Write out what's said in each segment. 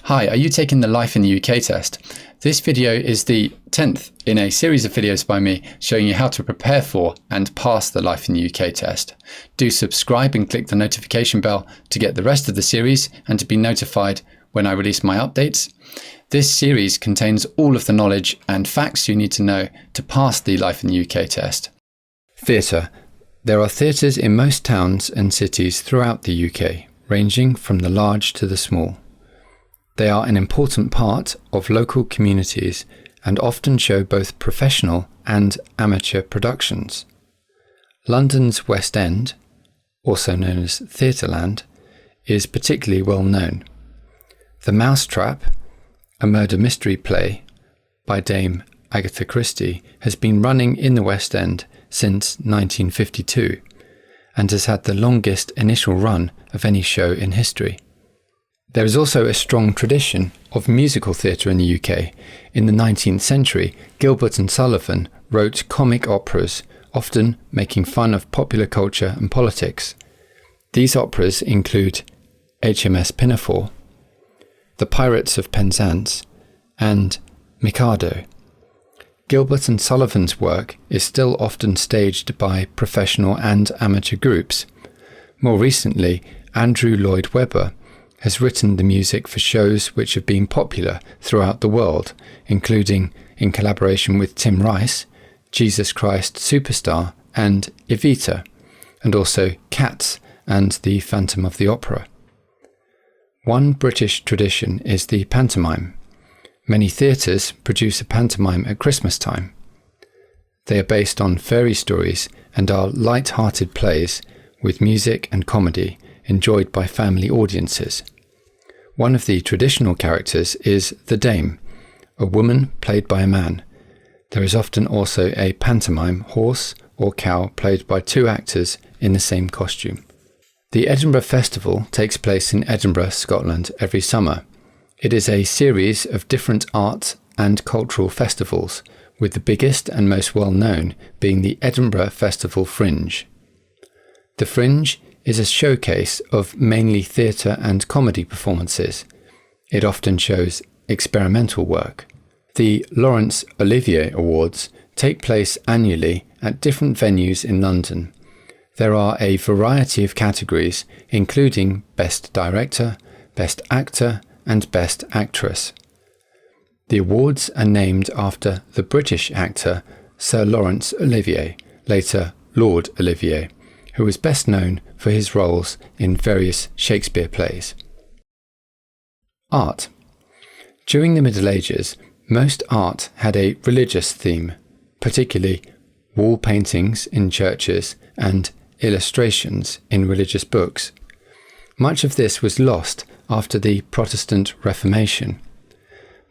Hi, are you taking the Life in the UK test? This video is the 10th in a series of videos by me showing you how to prepare for and pass the Life in the UK test. Do subscribe and click the notification bell to get the rest of the series and to be notified when I release my updates. This series contains all of the knowledge and facts you need to know to pass the Life in the UK test. Theatre. There are theatres in most towns and cities throughout the UK, ranging from the large to the small. They are an important part of local communities and often show both professional and amateur productions. London's West End, also known as Theatreland, is particularly well known. The Mousetrap, a murder mystery play by Dame Agatha Christie, has been running in the West End since 1952 and has had the longest initial run of any show in history. There is also a strong tradition of musical theatre in the UK. In the 19th century, Gilbert and Sullivan wrote comic operas, often making fun of popular culture and politics. These operas include HMS Pinafore, The Pirates of Penzance, and Mikado. Gilbert and Sullivan's work is still often staged by professional and amateur groups. More recently, Andrew Lloyd Webber has written the music for shows which have been popular throughout the world, including, in collaboration with Tim Rice, Jesus Christ Superstar and Evita, and also Cats and The Phantom of the Opera. One British tradition is the pantomime. Many theatres produce a pantomime at Christmas time. They are based on fairy stories and are light-hearted plays with music and comedy enjoyed by family audiences. One of the traditional characters is the Dame, a woman played by a man. There is often also a pantomime horse or cow played by two actors in the same costume. The Edinburgh Festival takes place in Edinburgh, Scotland, every summer. It is a series of different art and cultural festivals, with the biggest and most well-known being the Edinburgh Festival Fringe. The Fringe is a showcase of mainly theatre and comedy performances. It often shows experimental work. The Laurence Olivier Awards take place annually at different venues in London. There are a variety of categories, including Best Director, Best Actor, and Best Actress. The awards are named after the British actor Sir Laurence Olivier, later Lord Olivier, who was best known for his roles in various Shakespeare plays. Art. During the Middle Ages, most art had a religious theme, particularly wall paintings in churches and illustrations in religious books. Much of this was lost after the Protestant Reformation,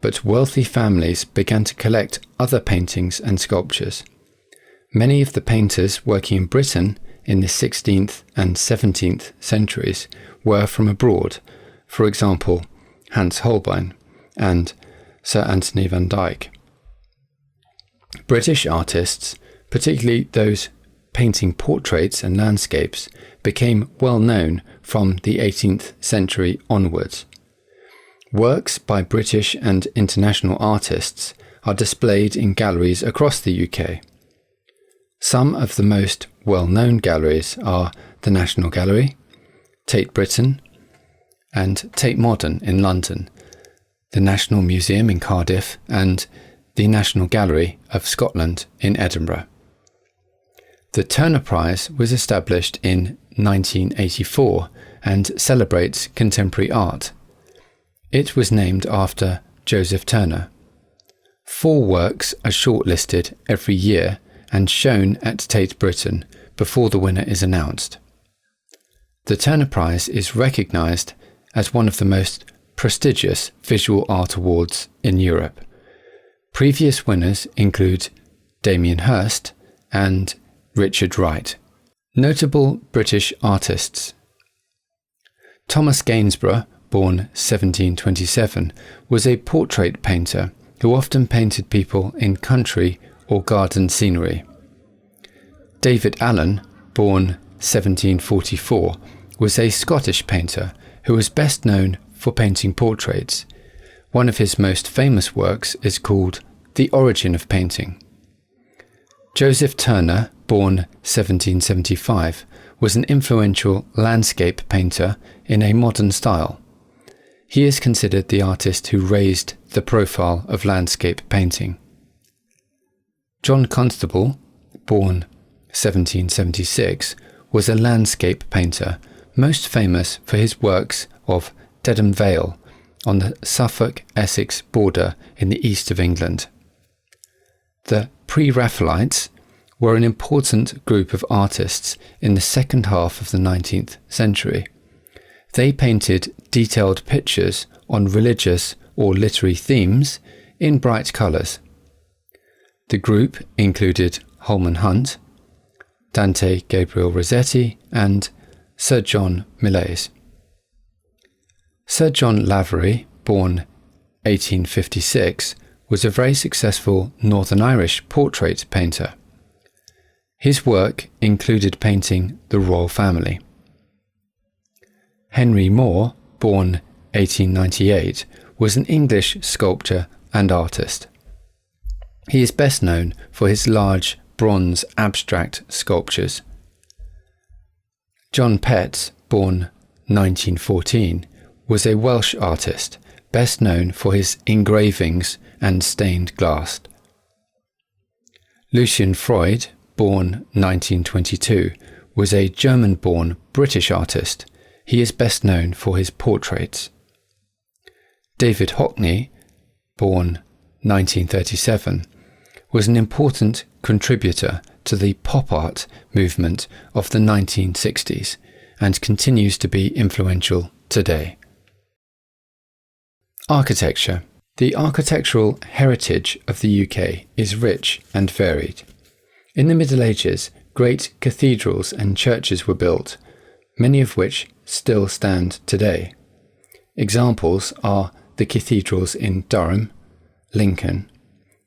but wealthy families began to collect other paintings and sculptures. Many of the painters working in Britain in the 16th and 17th centuries were from abroad, for example, Hans Holbein and Sir Anthony van Dyck. British artists, particularly those painting portraits and landscapes, became well known from the 18th century onwards. Works by British and international artists are displayed in galleries across the UK. Some of the most well-known galleries are the National Gallery, Tate Britain, and Tate Modern in London, the National Museum in Cardiff, and the National Gallery of Scotland in Edinburgh. The Turner Prize was established in 1984 and celebrates contemporary art. It was named after Joseph Turner. 4 works are shortlisted every year and shown at Tate Britain before the winner is announced. The Turner Prize is recognised as one of the most prestigious visual art awards in Europe. Previous winners include Damien Hirst and Richard Wright. Notable British artists. Thomas Gainsborough, born 1727, was a portrait painter who often painted people in country or garden scenery. David Allen, born 1744, was a Scottish painter who was best known for painting portraits. One of his most famous works is called The Origin of Painting. Joseph Turner, born 1775, was an influential landscape painter in a modern style. He is considered the artist who raised the profile of landscape painting. John Constable, born 1776, was a landscape painter, most famous for his works of Dedham Vale on the Suffolk-Essex border in the east of England. The Pre-Raphaelites were an important group of artists in the second half of the 19th century. They painted detailed pictures on religious or literary themes in bright colours. The group included Holman Hunt, Dante Gabriel Rossetti and Sir John Millais. Sir John Lavery, born 1856, was a very successful Northern Irish portrait painter. His work included painting the royal family. Henry Moore, born 1898, was an English sculptor and artist. He is best known for his large bronze abstract sculptures. John Pett, born 1914, was a Welsh artist, best known for his engravings and stained glass. Lucian Freud, born 1922, was a German-born British artist. He is best known for his portraits. David Hockney, born 1937, was an important contributor to the pop art movement of the 1960s and continues to be influential today. Architecture. The architectural heritage of the UK is rich and varied. In the Middle Ages, great cathedrals and churches were built, many of which still stand today. Examples are the cathedrals in Durham, Lincoln,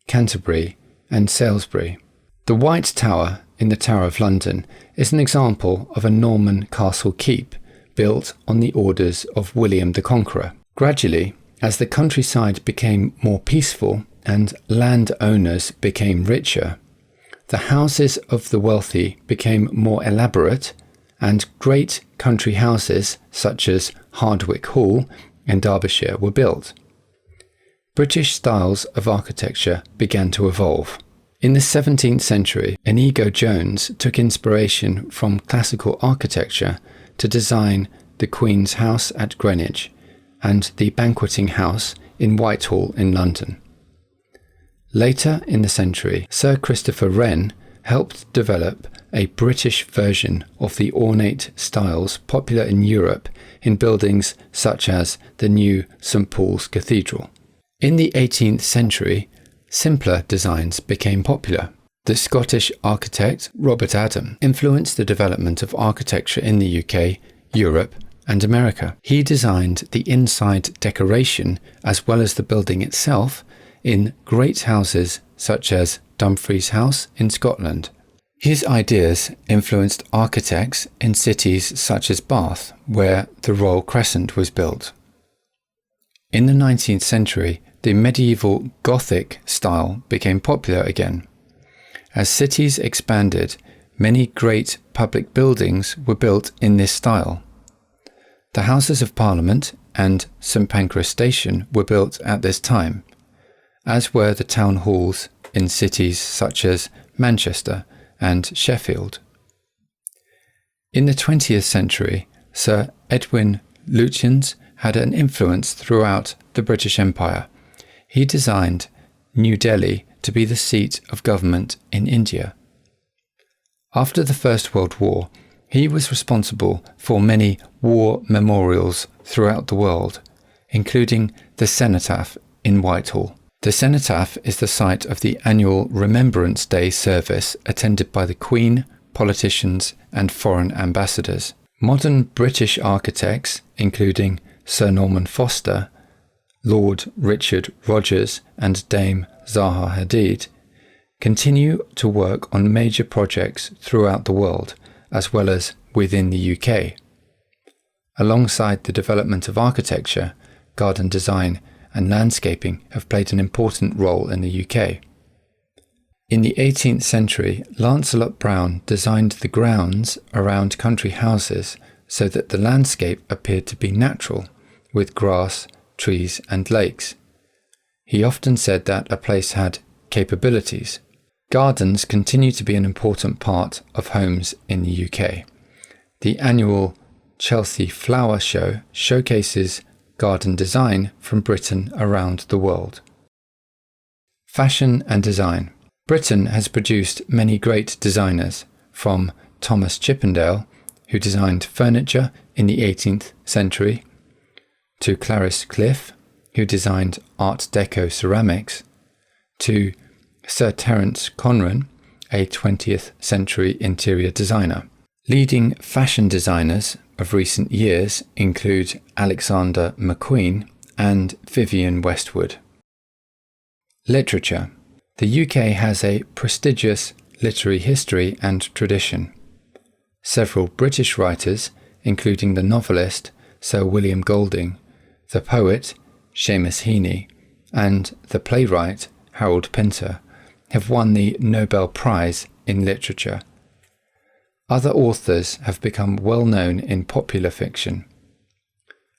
Canterbury and Salisbury. The White Tower in the Tower of London is an example of a Norman castle keep built on the orders of William the Conqueror. Gradually, as the countryside became more peaceful and landowners became richer, the houses of the wealthy became more elaborate, and great country houses such as Hardwick Hall in Derbyshire were built. British styles of architecture began to evolve. In the 17th century, Inigo Jones took inspiration from classical architecture to design the Queen's House at Greenwich and the Banqueting House in Whitehall in London. Later in the century, Sir Christopher Wren helped develop a British version of the ornate styles popular in Europe in buildings such as the new St Paul's Cathedral. In the 18th century, simpler designs became popular. The Scottish architect Robert Adam influenced the development of architecture in the UK, Europe, and America. He designed the inside decoration as well as the building itself in great houses such as Dumfries House in Scotland. His ideas influenced architects in cities such as Bath, where the Royal Crescent was built. In the 19th century, the medieval Gothic style became popular again. As cities expanded, many great public buildings were built in this style. The Houses of Parliament and St Pancras Station were built at this time, as were the town halls in cities such as Manchester and Sheffield. In the 20th century, Sir Edwin Lutyens had an influence throughout the British Empire. He designed New Delhi to be the seat of government in India. After the First World War, he was responsible for many war memorials throughout the world, including the Cenotaph in Whitehall. The Cenotaph is the site of the annual Remembrance Day service attended by the Queen, politicians and foreign ambassadors. Modern British architects, including Sir Norman Foster, Lord Richard Rogers and Dame Zaha Hadid, continue to work on major projects throughout the world, as well as within the UK. Alongside the development of architecture, garden design and landscaping have played an important role in the UK. In the 18th century, Lancelot Brown designed the grounds around country houses so that the landscape appeared to be natural, with grass, trees and lakes. He often said that a place had capabilities. Gardens continue to be an important part of homes in the UK. The annual Chelsea Flower Show showcases garden design from Britain around the world. Fashion and design. Britain has produced many great designers, from Thomas Chippendale, who designed furniture in the 18th century, to Clarice Cliff, who designed Art Deco ceramics, to Sir Terence Conran, a 20th century interior designer. Leading fashion designers of recent years include Alexander McQueen and Vivienne Westwood. Literature. The UK has a prestigious literary history and tradition. Several British writers, including the novelist Sir William Golding, the poet Seamus Heaney, and the playwright Harold Pinter, have won the Nobel Prize in Literature. Other authors have become well known in popular fiction.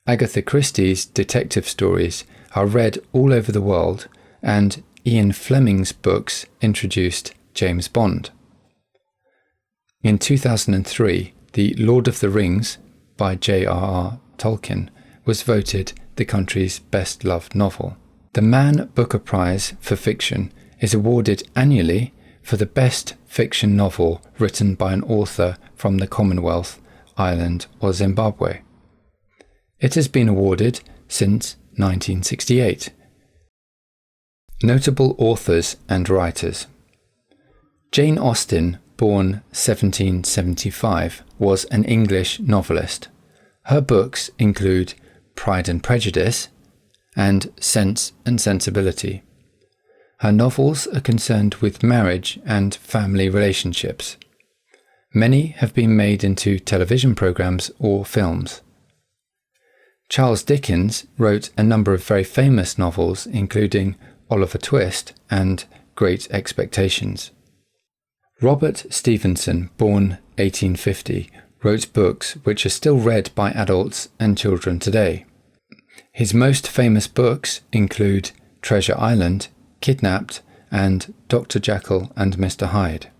Agatha Christie's detective stories are read all over the world, and Ian Fleming's books introduced James Bond. In 2003, The Lord of the Rings by J.R.R. Tolkien was voted the country's best-loved novel. The Man Booker Prize for Fiction is awarded annually for the best fiction novel written by an author from the Commonwealth, Ireland or Zimbabwe. It has been awarded since 1968. Notable authors and writers. Jane Austen, born 1775, was an English novelist. Her books include Pride and Prejudice and Sense and Sensibility. Her novels are concerned with marriage and family relationships. Many have been made into television programs or films. Charles Dickens wrote a number of very famous novels, including Oliver Twist and Great Expectations. Robert Stevenson, born 1850, wrote books which are still read by adults and children today. His most famous books include Treasure Island, Kidnapped, and Dr. Jekyll and Mr. Hyde.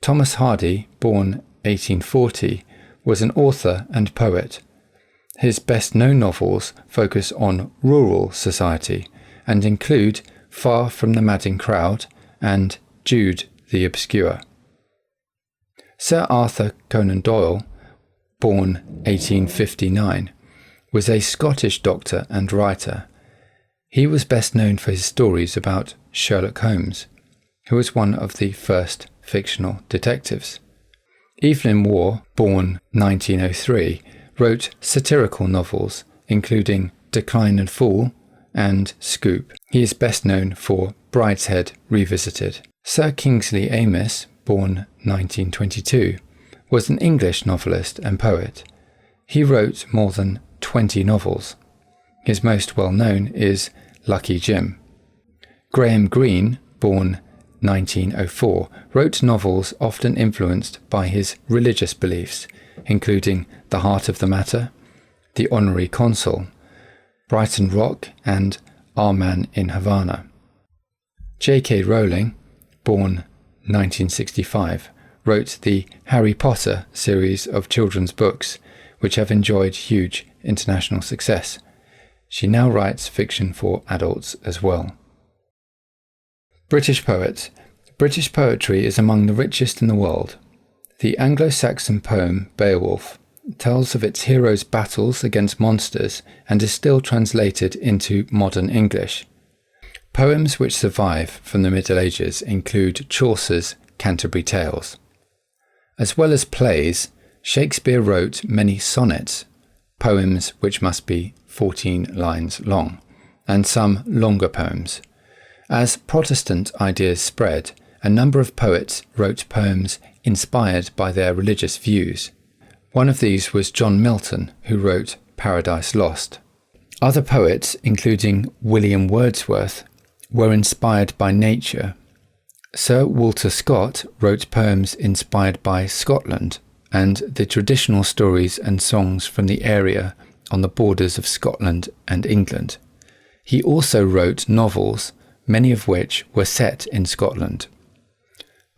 Thomas Hardy, born 1840, was an author and poet. His best-known novels focus on rural society and include Far from the Madding Crowd and Jude the Obscure. Sir Arthur Conan Doyle, born 1859, was a Scottish doctor and writer. He was best known for his stories about Sherlock Holmes, who was one of the first fictional detectives. Evelyn Waugh, born 1903, wrote satirical novels, including Decline and Fall and Scoop. He is best known for Brideshead Revisited. Sir Kingsley Amis, born 1922, was an English novelist and poet. He wrote more than 20 novels. His most well-known is Lucky Jim. Graham Greene, born 1904, wrote novels often influenced by his religious beliefs, including The Heart of the Matter, The Honorary Consul, Brighton Rock, and Our Man in Havana. J.K. Rowling, born 1965, wrote the Harry Potter series of children's books, which have enjoyed huge international success. She now writes fiction for adults as well. British poets. British poetry is among the richest in the world. The Anglo-Saxon poem Beowulf tells of its hero's battles against monsters and is still translated into modern English. Poems which survive from the Middle Ages include Chaucer's Canterbury Tales. As well as plays, Shakespeare wrote many sonnets, poems which must be 14 lines long, and some longer poems. As Protestant ideas spread, a number of poets wrote poems inspired by their religious views. One of these was John Milton, who wrote Paradise Lost. Other poets, including William Wordsworth, were inspired by nature. Sir Walter Scott wrote poems inspired by Scotland and the traditional stories and songs from the area on the borders of Scotland and England. He also wrote novels, many of which were set in Scotland.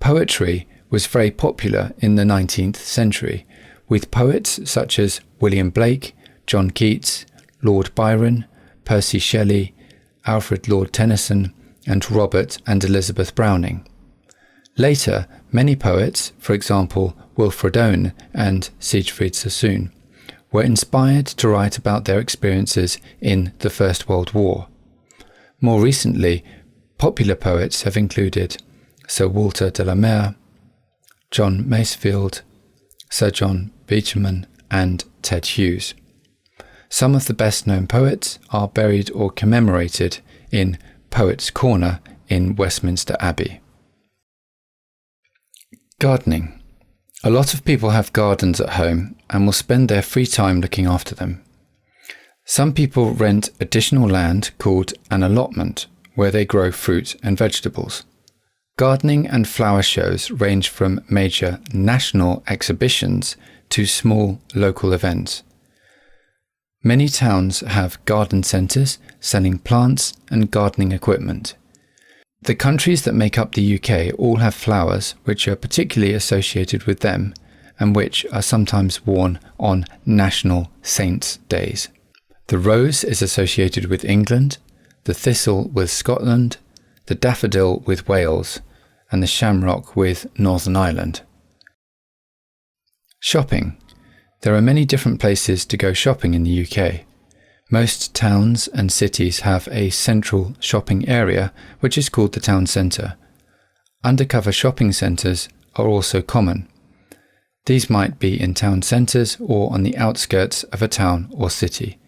Poetry was very popular in the 19th century, with poets such as William Blake, John Keats, Lord Byron, Percy Shelley, Alfred Lord Tennyson, and Robert and Elizabeth Browning. Later, many poets, for example Wilfred Owen and Siegfried Sassoon, were inspired to write about their experiences in the First World War. More recently, popular poets have included Sir Walter de la Mare, John Masefield, Sir John Beecherman, and Ted Hughes. Some of the best-known poets are buried or commemorated in Poets' Corner in Westminster Abbey. Gardening. A lot of people have gardens at home and will spend their free time looking after them. Some people rent additional land called an allotment, where they grow fruit and vegetables. Gardening and flower shows range from major national exhibitions to small local events. Many towns have garden centres selling plants and gardening equipment. The countries that make up the UK all have flowers which are particularly associated with them and which are sometimes worn on national saints' days. The rose is associated with England, the thistle with Scotland, the daffodil with Wales, and the shamrock with Northern Ireland. Shopping. There are many different places to go shopping in the UK. Most towns and cities have a central shopping area which is called the town centre. Undercover shopping centres are also common. These might be in town centres or on the outskirts of a town or city.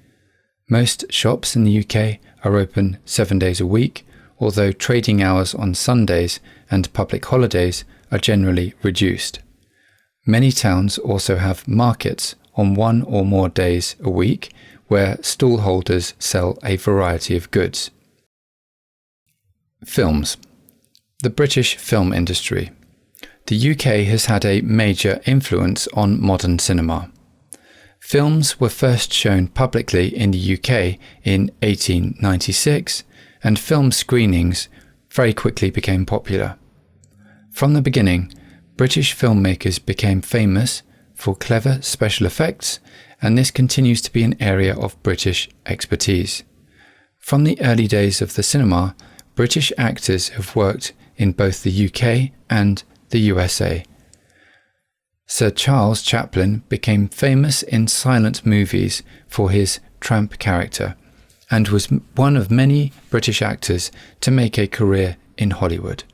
Most shops in the UK are open 7 days a week, although trading hours on Sundays and public holidays are generally reduced. Many towns also have markets on 1 or more days a week where stallholders sell a variety of goods. Films. The British film industry. The UK has had a major influence on modern cinema. Films were first shown publicly in the UK in 1896, and film screenings very quickly became popular. From the beginning, British filmmakers became famous for clever special effects, and this continues to be an area of British expertise. From the early days of the cinema, British actors have worked in both the UK and the USA. Sir Charles Chaplin became famous in silent movies for his tramp character, and was one of many British actors to make a career in Hollywood.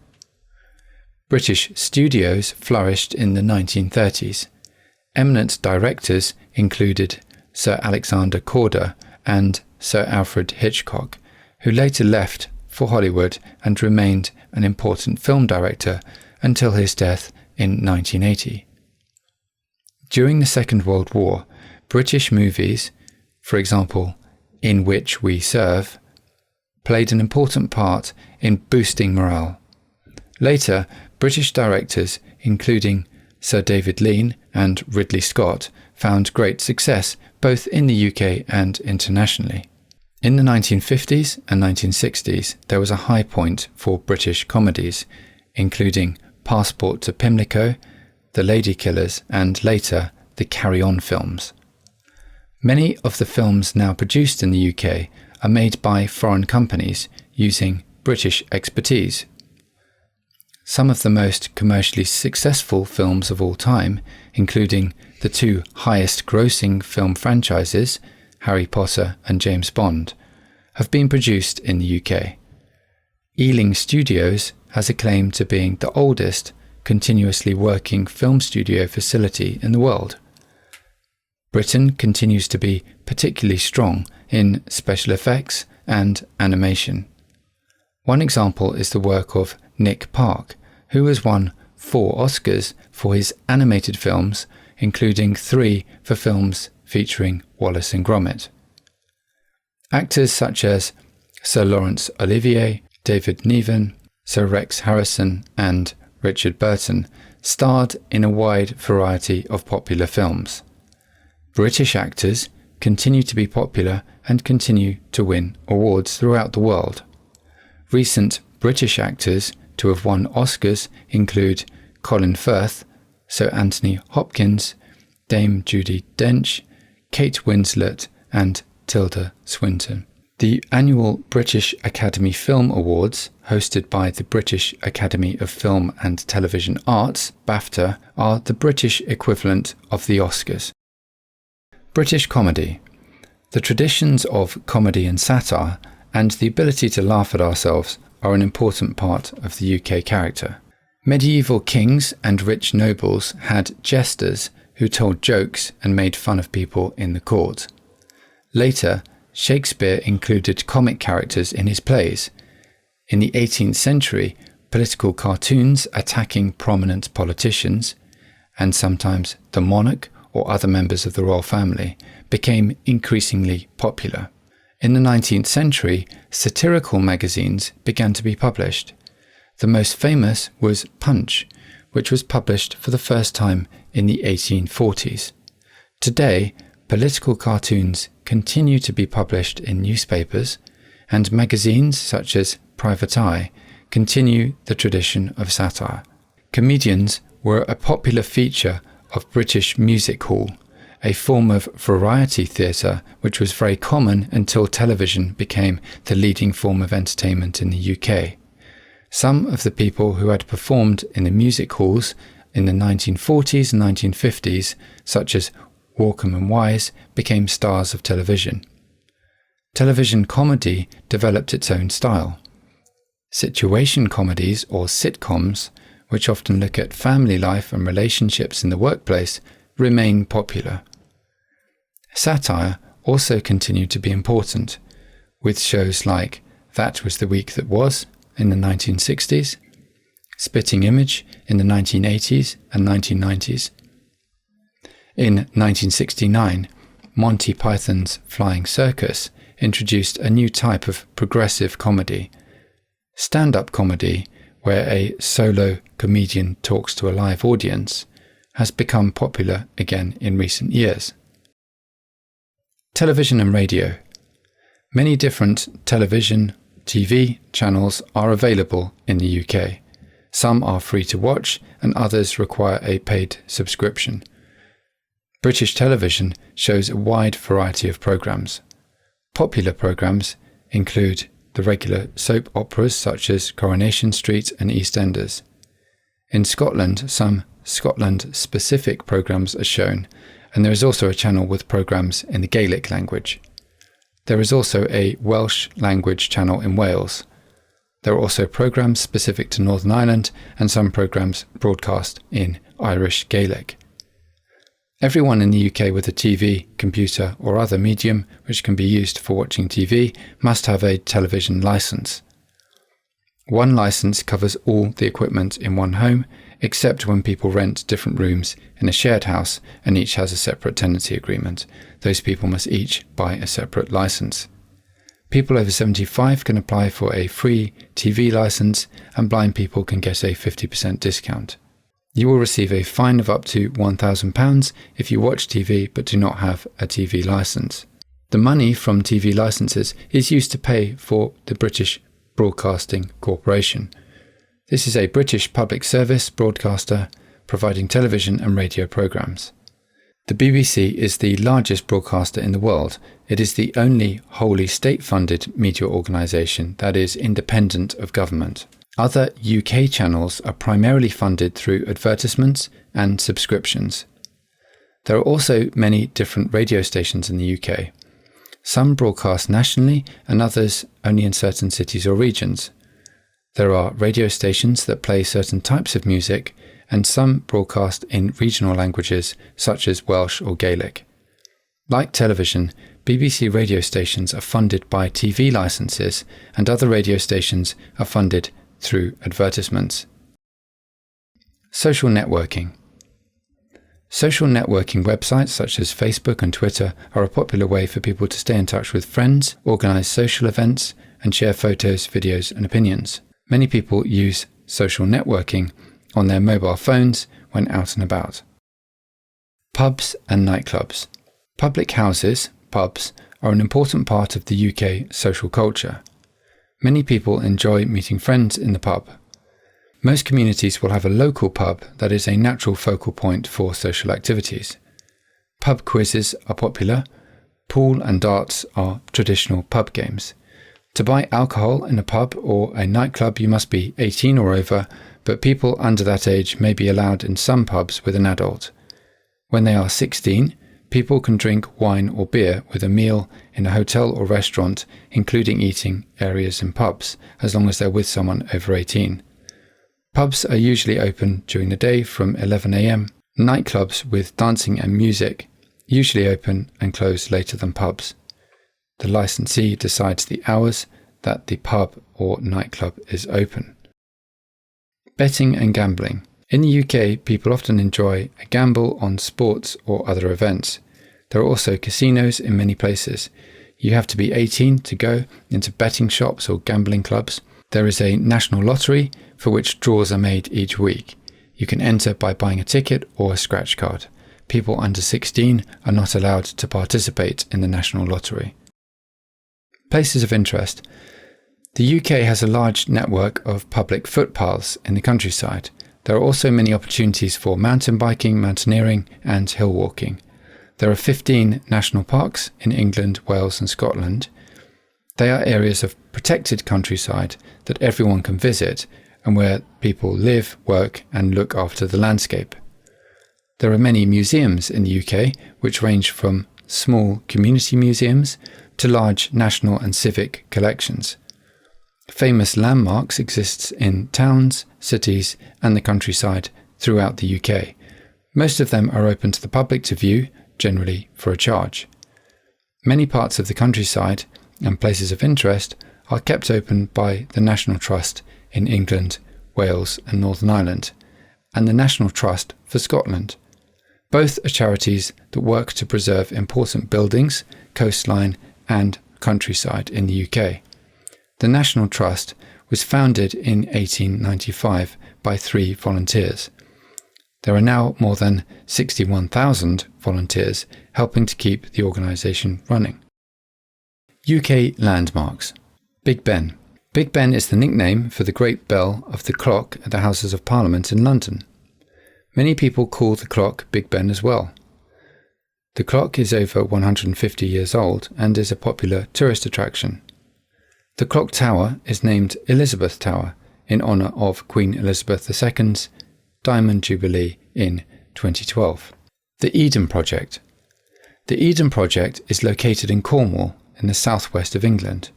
British studios flourished in the 1930s. Eminent directors included Sir Alexander Korda and Sir Alfred Hitchcock, who later left for Hollywood and remained an important film director until his death in 1980. During the Second World War, British movies, for example, In Which We Serve, played an important part in boosting morale. Later, British directors, including Sir David Lean and Ridley Scott, found great success both in the UK and internationally. In the 1950s and 1960s, there was a high point for British comedies, including Passport to Pimlico, The Lady Killers, and later the Carry On films. Many of the films now produced in the UK are made by foreign companies using British expertise. Some of the most commercially successful films of all time, including the two highest-grossing film franchises, Harry Potter and James Bond, have been produced in the UK. Ealing Studios has a claim to being the oldest continuously working film studio facility in the world. Britain continues to be particularly strong in special effects and animation. One example is the work of Nick Park, who has won 4 Oscars for his animated films, including 3 for films featuring Wallace and Gromit. Actors such as Sir Laurence Olivier, David Niven, Sir Rex Harrison and Richard Burton starred in a wide variety of popular films. British actors continue to be popular and continue to win awards throughout the world. Recent British actors to have won Oscars include Colin Firth, Sir Anthony Hopkins, Dame Judi Dench, Kate Winslet and Tilda Swinton. The annual British Academy Film Awards, hosted by the British Academy of Film and Television Arts, BAFTA, are the British equivalent of the Oscars. British comedy. The traditions of comedy and satire and the ability to laugh at ourselves are an important part of the UK character. Medieval kings and rich nobles had jesters who told jokes and made fun of people in the court. Later, Shakespeare included comic characters in his plays. In the 18th century, political cartoons attacking prominent politicians, and sometimes the monarch or other members of the royal family, became increasingly popular. In the 19th century, satirical magazines began to be published. The most famous was Punch, which was published for the first time in the 1840s. Today, political cartoons continue to be published in newspapers, and magazines such as Private Eye continue the tradition of satire. Comedians were a popular feature of British music hall, a form of variety theatre which was very common until television became the leading form of entertainment in the UK. Some of the people who had performed in the music halls in the 1940s and 1950s, such as Walkham and Wise, became stars of television. Television comedy developed its own style. Situation comedies, or sitcoms, which often look at family life and relationships in the workplace, remain popular. Satire also continued to be important, with shows like That Was the Week That Was in the 1960s, Spitting Image in the 1980s and 1990s. In 1969, Monty Python's Flying Circus introduced a new type of progressive comedy, stand-up comedy, where a solo comedian talks to a live audience, has become popular again in recent years. Television and radio. Many different television, TV channels are available in the UK. Some are free to watch and others require a paid subscription. British television shows a wide variety of programmes. Popular programmes include the regular soap operas such as Coronation Street and EastEnders. In Scotland, some Scotland-specific programmes are shown, and there is also a channel with programmes in the Gaelic language. There is also a Welsh language channel in Wales. There are also programmes specific to Northern Ireland and some programmes broadcast in Irish Gaelic. Everyone in the UK with a TV, computer or other medium which can be used for watching TV must have a television licence. One licence covers all the equipment in one home, except when people rent different rooms in a shared house and each has a separate tenancy agreement. Those people must each buy a separate licence. People over 75 can apply for a free TV licence, and blind people can get a 50% discount. You will receive a fine of up to £1,000 if you watch TV but do not have a TV licence. The money from TV licences is used to pay for the British Broadcasting Corporation. This is a British public service broadcaster providing television and radio programmes. The BBC is the largest broadcaster in the world. It is the only wholly state-funded media organisation that is independent of government. Other UK channels are primarily funded through advertisements and subscriptions. There are also many different radio stations in the UK. Some broadcast nationally and others only in certain cities or regions. There are radio stations that play certain types of music, and some broadcast in regional languages such as Welsh or Gaelic. Like television, BBC radio stations are funded by TV licenses, and other radio stations are funded through advertisements. Social networking. Social networking websites such as Facebook and Twitter are a popular way for people to stay in touch with friends, organise social events, and share photos, videos, and opinions. Many people use social networking on their mobile phones when out and about. Pubs and nightclubs. Public houses, pubs, are an important part of the UK social culture. Many people enjoy meeting friends in the pub. Most communities will have a local pub that is a natural focal point for social activities. Pub quizzes are popular. Pool and darts are traditional pub games. To buy alcohol in a pub or a nightclub, you must be 18 or over, but people under that age may be allowed in some pubs with an adult. When they are 16, people can drink wine or beer with a meal in a hotel or restaurant, including eating areas in pubs, as long as they're with someone over 18. Pubs are usually open during the day from 11 a.m. Nightclubs with dancing and music usually open and close later than pubs. The licensee decides the hours that the pub or nightclub is open. Betting and gambling. In the UK, people often enjoy a gamble on sports or other events. There are also casinos in many places. You have to be 18 to go into betting shops or gambling clubs. There is a national lottery for which draws are made each week. You can enter by buying a ticket or a scratch card. People under 16 are not allowed to participate in the national lottery. Places of interest. The UK has a large network of public footpaths in the countryside. There are also many opportunities for mountain biking, mountaineering, and hill walking. There are 15 national parks in England, Wales, and Scotland. They are areas of protected countryside that everyone can visit and where people live, work, and look after the landscape. There are many museums in the UK, which range from small community museums to large national and civic collections. Famous landmarks exist in towns, cities, and the countryside throughout the UK. Most of them are open to the public to view, generally for a charge. Many parts of the countryside and places of interest are kept open by the National Trust in England, Wales, and Northern Ireland, and the National Trust for Scotland. Both are charities that work to preserve important buildings, coastline, and countryside in the UK. The National Trust was founded in 1895 by 3 volunteers. There are now more than 61,000 volunteers helping to keep the organisation running. UK landmarks. Big Ben. Big Ben is the nickname for the great bell of the clock at the Houses of Parliament in London. Many people call the clock Big Ben as well. The clock is over 150 years old and is a popular tourist attraction. The clock tower is named Elizabeth Tower in honour of Queen Elizabeth II's Diamond Jubilee in 2012. The Eden Project. The Eden Project is located in Cornwall in the southwest of England.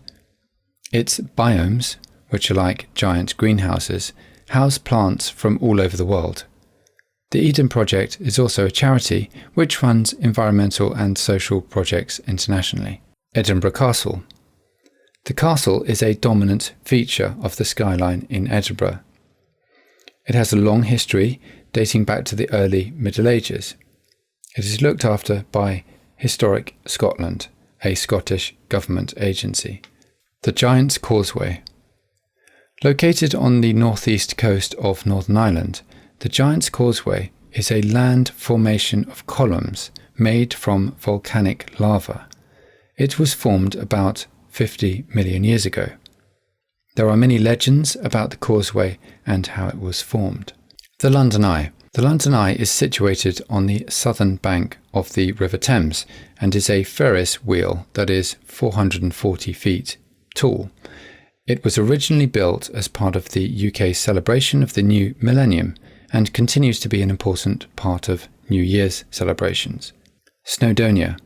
Its biomes, which are like giant greenhouses, house plants from all over the world. The Eden Project is also a charity which runs environmental and social projects internationally. Edinburgh Castle. The castle is a dominant feature of the skyline in Edinburgh. It has a long history dating back to the early Middle Ages. It is looked after by Historic Scotland, a Scottish government agency. The Giant's Causeway. Located on the northeast coast of Northern Ireland, the Giant's Causeway is a land formation of columns made from volcanic lava. It was formed about 50 million years ago. There are many legends about the causeway and how it was formed. The London Eye. The London Eye is situated on the southern bank of the River Thames and is a Ferris wheel that is 440 feet tall. It was originally built as part of the UK celebration of the new millennium and continues to be an important part of New Year's celebrations. Snowdonia.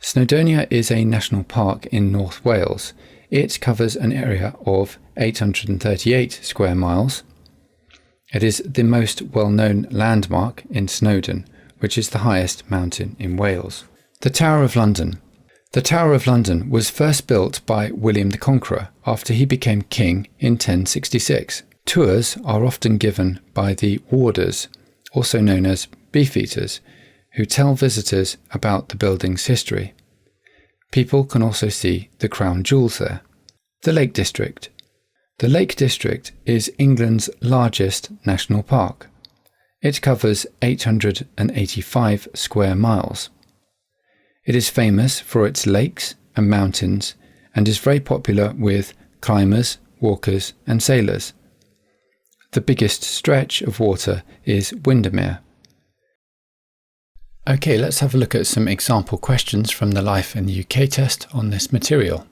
Snowdonia is a national park in North Wales. It covers an area of 838 square miles. It is the most well-known landmark in Snowdon, which is the highest mountain in Wales. The Tower of London. The Tower of London was first built by William the Conqueror after he became king in 1066. Tours are often given by the warders, also known as beefeaters, who tell visitors about the building's history. People can also see the crown jewels there. The Lake District. The Lake District is England's largest national park. It covers 885 square miles. It is famous for its lakes and mountains and is very popular with climbers, walkers and sailors. The biggest stretch of water is Windermere. Okay, let's have a look at some example questions from the Life in the UK test on this material.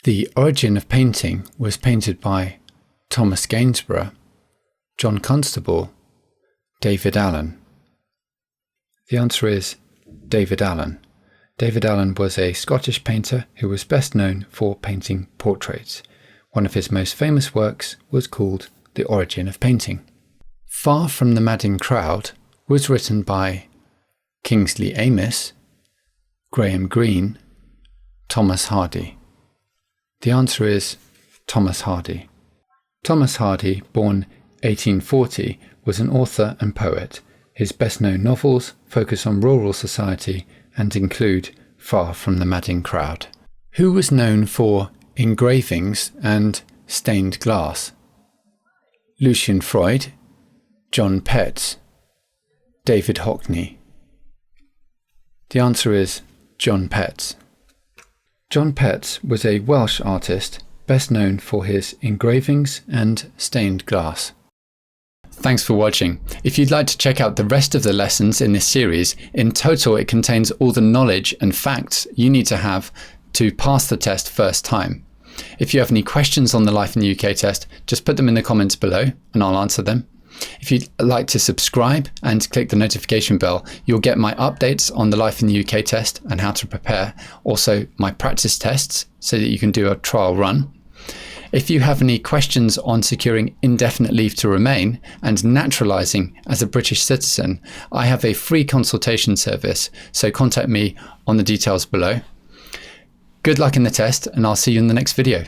The origin of painting was painted by Thomas Gainsborough, John Constable, David Allen. The answer is David Allen. David Allen was a Scottish painter who was best known for painting portraits. One of his most famous works was called The Origin of Painting. Far from the Madding Crowd was written by Kingsley Amis, Graham Greene, Thomas Hardy. The answer is Thomas Hardy. Thomas Hardy, born 1840, was an author and poet. His best-known novels focus on rural society and include Far from the Madding Crowd. Who was known for engravings and stained glass? Lucian Freud, John Petts, David Hockney. The answer is John Petts. John Petts was a Welsh artist best known for his engravings and stained glass. Thanks for watching. If you'd like to check out the rest of the lessons in this series, in total it contains all the knowledge and facts you need to have to pass the test first time. If you have any questions on the Life in the UK test, just put them in the comments below and I'll answer them. If you'd like to subscribe and click the notification bell, you'll get my updates on the Life in the UK test and how to prepare, also my practice tests so that you can do a trial run. If you have any questions on securing indefinite leave to remain and naturalising as a British citizen, I have a free consultation service, so contact me on the details below. Good luck in the test and I'll see you in the next video.